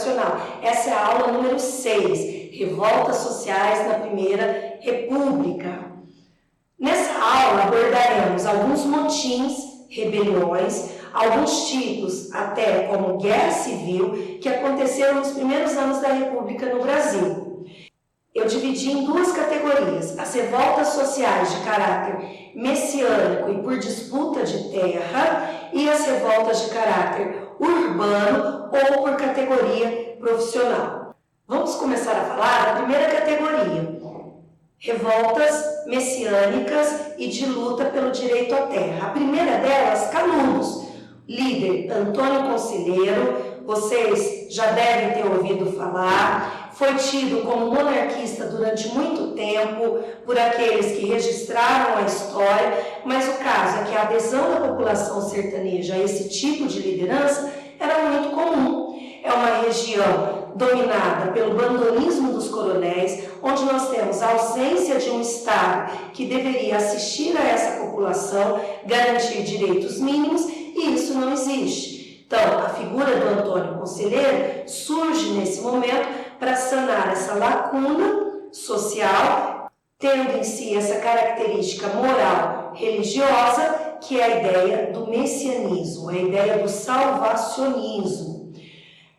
educacional. Essa é a aula número 6, Revoltas Sociais na Primeira República. Nessa aula abordaremos alguns motins, rebeliões, alguns tipos, até como guerra civil, que aconteceram nos primeiros anos da República no Brasil. Eu dividi em duas categorias, as revoltas sociais de caráter messiânico e por disputa de terra e as revoltas de caráter urbano ou por categoria profissional. Vamos começar a falar da primeira categoria, revoltas messiânicas e de luta pelo direito à terra. A primeira delas, Canudos. Líder Antônio Conselheiro, vocês já devem ter ouvido falar, foi tido como monarquista durante muito tempo por aqueles que registraram a história, mas o caso é que a adesão da população sertaneja a esse tipo de liderança era muito comum. É uma região dominada pelo bandolismo dos coronéis, onde nós temos a ausência de um Estado que deveria assistir a essa população, garantir direitos mínimos, e isso não existe. Então, a figura do Antônio Conselheiro surge nesse momento para sanar essa lacuna social, tendo em si essa característica moral religiosa, que é a ideia do messianismo, a ideia do salvacionismo.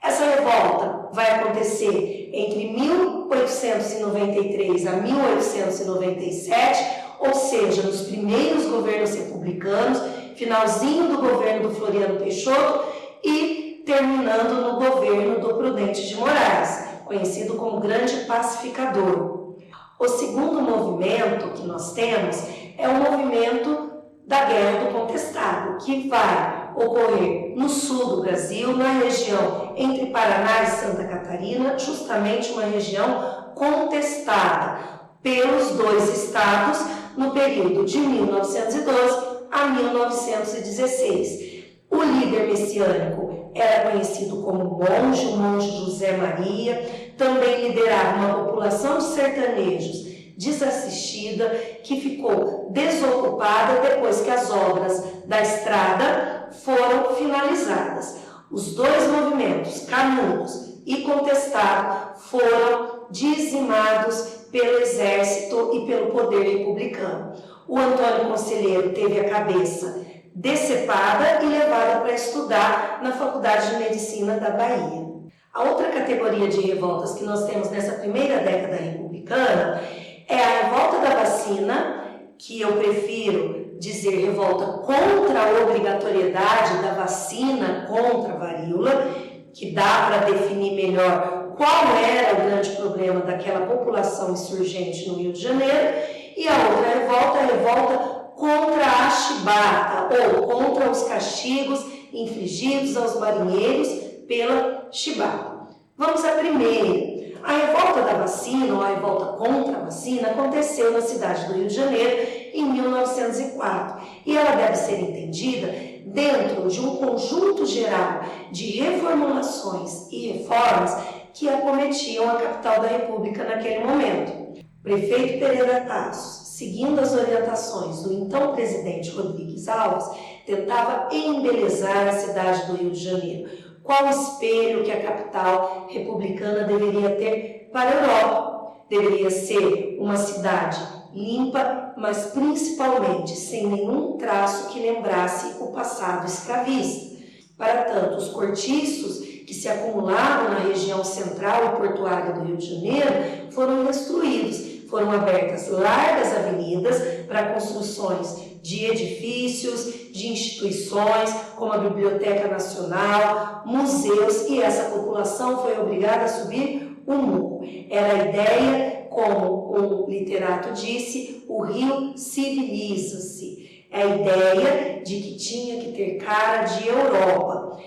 Essa revolta vai acontecer entre 1893 a 1897, ou seja, nos primeiros governos republicanos, finalzinho do governo do Floriano Peixoto e terminando no governo do Prudente de Moraes, conhecido como Grande Pacificador. O segundo movimento que nós temos é o movimento da Guerra do Contestado, que vai ocorrer no sul do Brasil, na região entre Paraná e Santa Catarina, justamente uma região contestada pelos dois estados no período de 1912 a 1916. O líder messiânico era conhecido como monge, o monge José Maria, também liderava uma população de sertanejos desassistida que ficou desocupada depois que as obras da estrada foram finalizadas. Os dois movimentos, Canudos e Contestado, foram dizimados pelo exército e pelo poder republicano. O Antônio Conselheiro teve a cabeça decepada e levada para estudar na Faculdade de Medicina da Bahia. A outra categoria de revoltas que nós temos nessa primeira década republicana é a revolta da vacina, que eu prefiro dizer revolta contra a obrigatoriedade da vacina contra a varíola, que dá para definir melhor qual era o grande problema daquela população insurgente no Rio de Janeiro, e a outra revolta é a revolta contra a chibata, ou contra os castigos infligidos aos marinheiros pela chibata. Vamos à primeira. A revolta da vacina, ou a revolta contra a vacina, aconteceu na cidade do Rio de Janeiro em 1904, e ela deve ser entendida dentro de um conjunto geral de reformulações e reformas que acometiam a capital da República naquele momento. O prefeito Pereira Tassos, seguindo as orientações do então presidente Rodrigues Alves, tentava embelezar a cidade do Rio de Janeiro. Qual o espelho que a capital republicana deveria ter para a Europa? Deveria ser uma cidade limpa, mas principalmente sem nenhum traço que lembrasse o passado escravista. Para tanto, os cortiços que se acumulavam na região central e portuária do Rio de Janeiro foram destruídos. Foram abertas largas avenidas para construções de edifícios, de instituições, como a Biblioteca Nacional, museus, e essa população foi obrigada a subir o morro. Era a ideia, como o literato disse, o Rio civiliza-se. É a ideia de que tinha que ter cara de Europa.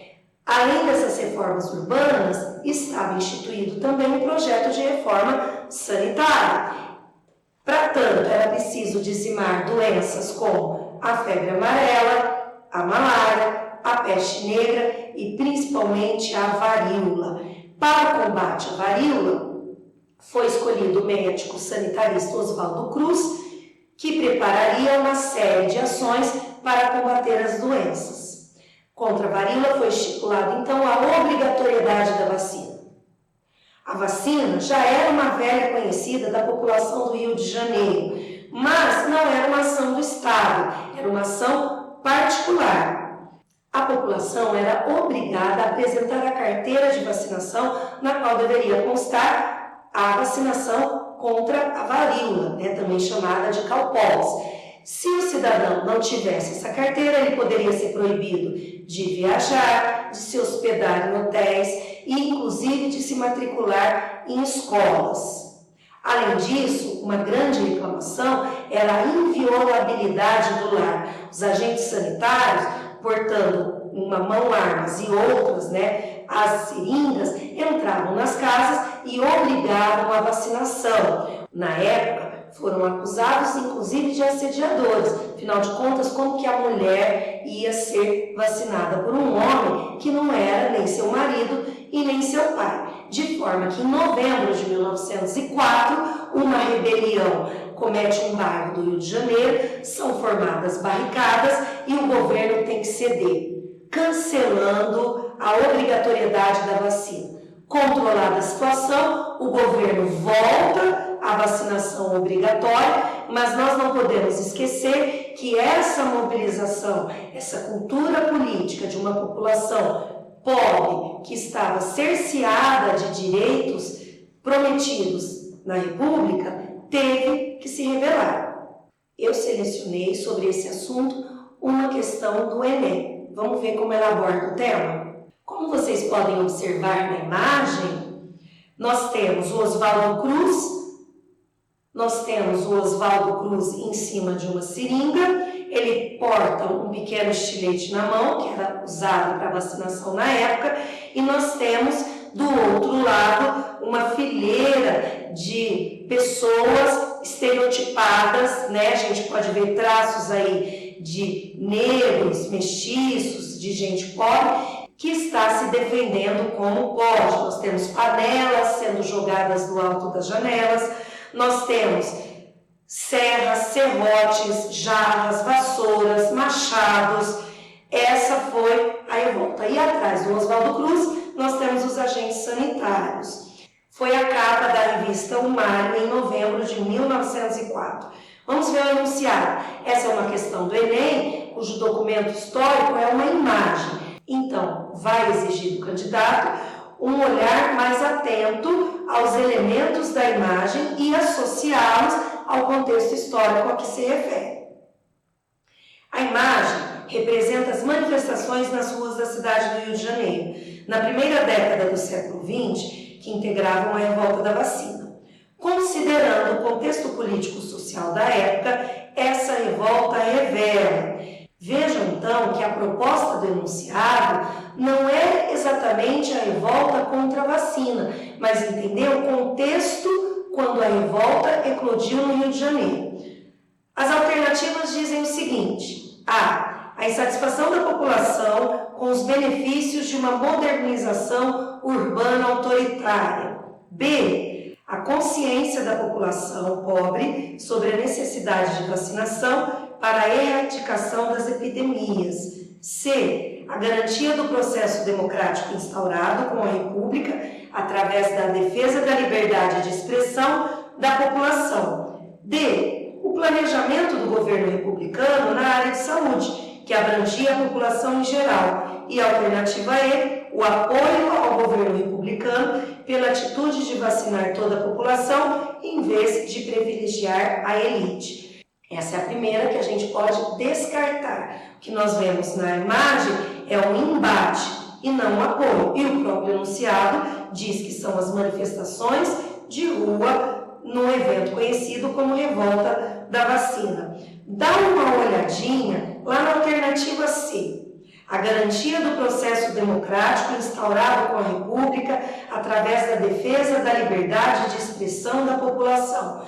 Além dessas reformas urbanas, estava instituído também um projeto de reforma sanitária. Para tanto, era preciso dizimar doenças como a febre amarela, a malária, a peste negra e principalmente a varíola. Para o combate à varíola, foi escolhido o médico sanitarista Oswaldo Cruz, que prepararia uma série de ações para combater as doenças. Contra a varíola foi estipulada então a obrigatoriedade da vacina. A vacina já era uma velha conhecida da população do Rio de Janeiro, mas não era uma ação do Estado, era uma ação particular. A população era obrigada a apresentar a carteira de vacinação, na qual deveria constar a vacinação contra a varíola, também chamada de cowpox. Se o cidadão não tivesse essa carteira, ele poderia ser proibido de viajar, de se hospedar em hotéis e, inclusive, de se matricular em escolas. Além disso, uma grande reclamação era a inviolabilidade do lar. Os agentes sanitários, portando uma mão armas e outras, as seringas, entravam nas casas e obrigavam a vacinação. Na época, foram acusados, inclusive, de assediadores. Afinal de contas, como que a mulher ia ser vacinada por um homem que não era nem seu marido e nem seu pai? De forma que, em novembro de 1904, uma rebelião comete um bairro do Rio de Janeiro, são formadas barricadas e o governo tem que ceder, cancelando a obrigatoriedade da vacina. Controlada a situação, o governo volta a vacinação obrigatória, mas nós não podemos esquecer que essa mobilização, essa cultura política de uma população pobre que estava cerceada de direitos prometidos na República, teve que se revelar. Eu selecionei sobre esse assunto uma questão do Enem. Vamos ver como ela aborda o tema? Como vocês podem observar na imagem, nós temos o Oswaldo Cruz. Nós temos o Oswaldo Cruz em cima de uma seringa, ele porta um pequeno estilete na mão, que era usado para vacinação na época, e nós temos do outro lado uma fileira de pessoas estereotipadas, A gente pode ver traços aí de negros, mestiços, de gente pobre, que está se defendendo como pode. Nós temos panelas sendo jogadas do alto das janelas, nós temos serras, serrotes, jarras, vassouras, machados. Essa foi a revolta. E atrás do Oswaldo Cruz, nós temos os agentes sanitários. Foi a capa da revista O Mário em novembro de 1904. Vamos ver o enunciado. Essa é uma questão do Enem, cujo documento histórico é uma imagem. Então, vai exigir do candidato um olhar mais atento aos elementos da imagem e associá-los ao contexto histórico a que se refere. A imagem representa as manifestações nas ruas da cidade do Rio de Janeiro, na primeira década do século XX, que integravam a revolta da vacina. Considerando o contexto político-social da época, essa revolta revela. Vejam então que a proposta do enunciado não é exatamente a revolta contra a vacina, mas entender o contexto quando a revolta eclodiu no Rio de Janeiro. As alternativas dizem o seguinte: A. A insatisfação da população com os benefícios de uma modernização urbana autoritária. B. A consciência da população pobre sobre a necessidade de vacinação para a erradicação das epidemias. C. A garantia do processo democrático instaurado com a República através da defesa da liberdade de expressão da população. D. O planejamento do governo republicano na área de saúde, que abrangia a população em geral. E a alternativa E. O apoio ao governo republicano pela atitude de vacinar toda a população em vez de privilegiar a elite. Essa é a primeira que a gente pode descartar. O que nós vemos na imagem é um embate e não um apoio. E o próprio enunciado diz que são as manifestações de rua no evento conhecido como Revolta da Vacina. Dá uma olhadinha lá na alternativa C. A garantia do processo democrático instaurado com a República através da defesa da liberdade de expressão da população.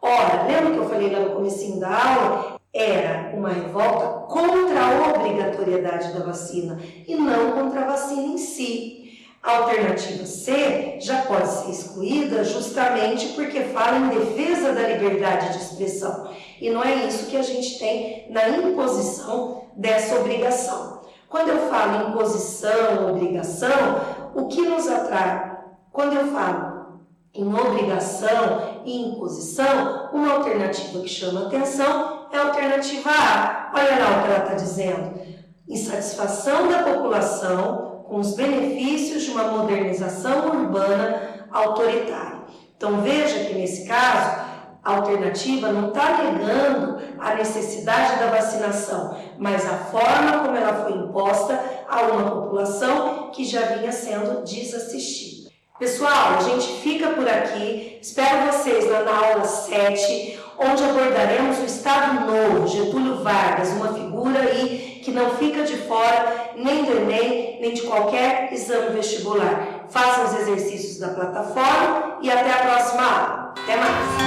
Ora, lembra que eu falei lá no comecinho da aula? Era uma revolta contra a obrigatoriedade da vacina e não contra a vacina em si. A alternativa C já pode ser excluída justamente porque fala em defesa da liberdade de expressão. E não é isso que a gente tem na imposição dessa obrigação. Quando eu falo imposição, obrigação, o que nos atrai? Quando eu falo em obrigação e imposição, uma alternativa que chama atenção é a alternativa A. Olha lá o que ela está dizendo. Insatisfação da população com os benefícios de uma modernização urbana autoritária. Então veja que nesse caso, a alternativa não está negando a necessidade da vacinação, mas a forma como ela foi imposta a uma população que já vinha sendo desassistida. Pessoal, a gente fica por aqui. Espero vocês lá na aula 7, onde abordaremos o Estado Novo, Getúlio Vargas, uma figura aí que não fica de fora nem do Enem, nem de qualquer exame vestibular. Façam os exercícios da plataforma e até a próxima aula. Até mais!